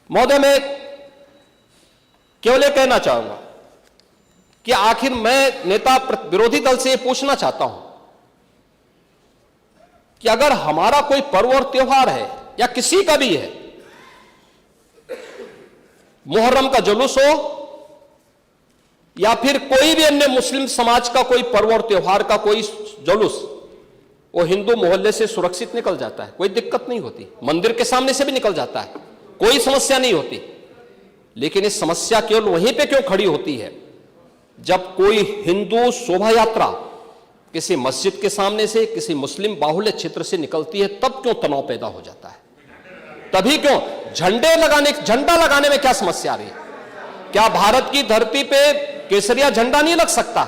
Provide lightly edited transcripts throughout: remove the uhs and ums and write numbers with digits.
महोदय, मैं केवल ये कहना चाहूंगा कि आखिर मैं नेता विरोधी दल से ये पूछना चाहता हूं कि अगर हमारा कोई पर्व और त्योहार है या किसी का भी है, मुहर्रम का जुलूस हो या फिर कोई भी अन्य मुस्लिम समाज का कोई पर्व और त्योहार का कोई जुलूस, वो हिंदू मोहल्ले से सुरक्षित निकल जाता है, कोई दिक्कत नहीं होती, मंदिर के सामने से भी निकल जाता है, कोई समस्या नहीं होती। लेकिन इस समस्या केवल वहीं पे क्यों खड़ी होती है जब कोई हिंदू शोभा यात्रा किसी मस्जिद के सामने से, किसी मुस्लिम बाहुल्य क्षेत्र से निकलती है, तब क्यों तनाव पैदा हो जाता है? तभी क्यों झंडा लगाने में क्या समस्या आ रही है? क्या भारत की धरती पे केसरिया झंडा नहीं लग सकता?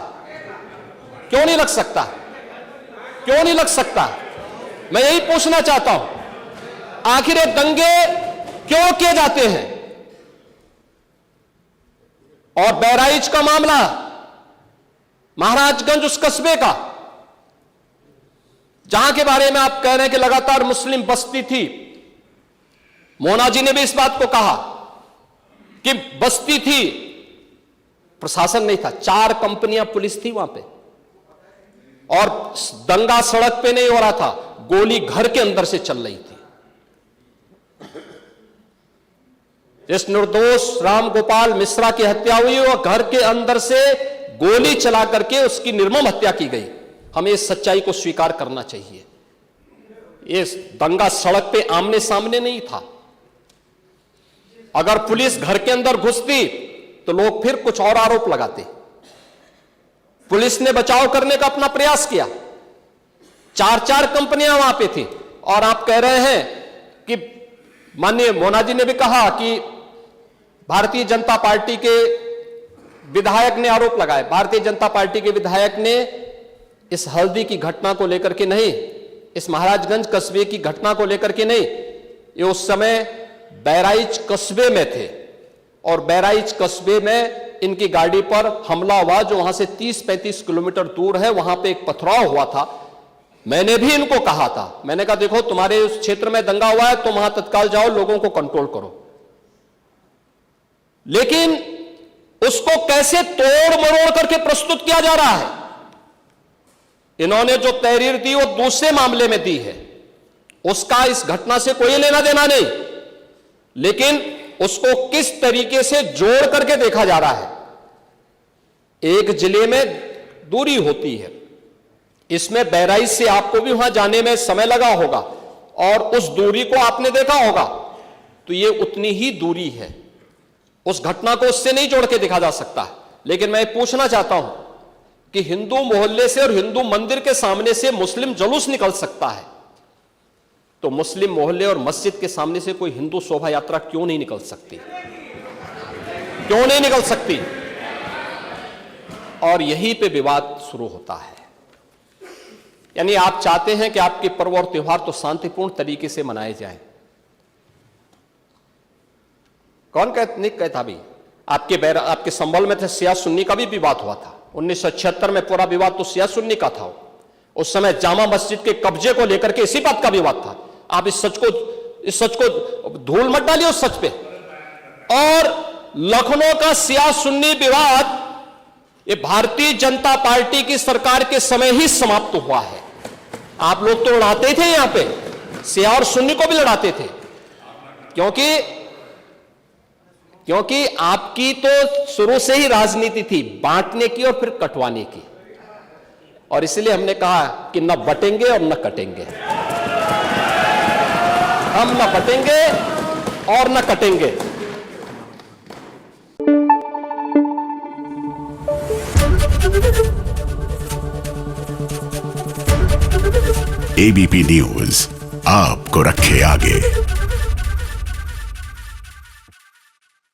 क्यों नहीं लग सकता? क्यों नहीं लग सकता? मैं यही पूछना चाहता हूं, आखिर ये दंगे क्यों किए जाते हैं? और बहराइच का मामला, महाराजगंज उस कस्बे का, जहां के बारे में आप कह रहे हैं कि लगातार मुस्लिम बस्ती थी, मोना जी ने भी इस बात को कहा कि बस्ती थी, प्रशासन नहीं था, 4 कंपनियां पुलिस थी वहां पे, और दंगा सड़क पे नहीं हो रहा था, गोली घर के अंदर से चल रही थी। जिस निर्दोष राम गोपाल मिश्रा की हत्या हुई, वह घर के अंदर से गोली चला करके उसकी निर्मम हत्या की गई। हमें इस सच्चाई को स्वीकार करना चाहिए। ये दंगा सड़क पे आमने सामने नहीं था। अगर पुलिस घर के अंदर घुसती तो लोग फिर कुछ और आरोप लगाते। पुलिस ने बचाव करने का अपना प्रयास किया, 4 कंपनियां वहां पे थी, और आप कह रहे हैं कि माननीय मोना जी ने भी कहा कि भारतीय जनता पार्टी के विधायक ने आरोप लगाए। भारतीय जनता पार्टी के विधायक ने इस हल्दी की घटना को लेकर के नहीं, इस महाराजगंज कस्बे की घटना को लेकर के नहीं, ये उस समय बहराइच कस्बे में थे, और बहराइच कस्बे में इनकी गाड़ी पर हमला हुआ, जो वहां से 30-35 किलोमीटर दूर है। वहां पे एक पथराव हुआ था। मैंने भी इनको कहा था, मैंने कहा देखो तुम्हारे उस क्षेत्र में दंगा हुआ है, तुम वहां तत्काल जाओ, लोगों को कंट्रोल करो। लेकिन उसको कैसे तोड़ मरोड़ करके प्रस्तुत किया जा रहा है? इन्होंने जो तहरीर दी वो दूसरे मामले में दी है, उसका इस घटना से कोई लेना देना नहीं, लेकिन उसको किस तरीके से जोड़ करके देखा जा रहा है। एक जिले में दूरी होती है, इसमें बहराइच से आपको भी वहां जाने में समय लगा होगा, और उस दूरी को आपने देखा होगा, तो ये उतनी ही दूरी है। उस घटना को उससे नहीं जोड़ के देखा जा सकता। लेकिन मैं पूछना चाहता हूं कि हिंदू मोहल्ले से और हिंदू मंदिर के सामने से मुस्लिम जुलूस निकल सकता है, तो मुस्लिम मोहल्ले और मस्जिद के सामने से कोई हिंदू शोभा यात्रा क्यों नहीं निकल सकती? क्यों नहीं निकल सकती? और यहीं पे विवाद शुरू होता है। यानी आप चाहते हैं कि आपके पर्व और त्योहार तो शांतिपूर्ण तरीके से मनाए जाएं। कौन नहीं कहता भी? आपके संभल में थे, शिया सुन्नी का भी विवाद हुआ था 1976 में। पूरा विवाद तो शिया सुन्नी का था। उस समय जामा मस्जिद के कब्जे को लेकर के इसी बात का विवाद था। आप इस सच को धूल मत डालिए उस सच पे। और लखनऊ का शिया सुन्नी विवाद ये भारतीय जनता पार्टी की सरकार के समय ही समाप्त हुआ है। आप लोग तो लड़ाते थे, यहां पे शिया और सुन्नी को भी लड़ाते थे, क्योंकि आपकी तो शुरू से ही राजनीति थी बांटने की और फिर कटवाने की, और इसलिए हमने कहा कि न बटेंगे और न कटेंगे। हम न बटेंगे और न कटेंगे। एबीपी न्यूज आपको रखे आगे।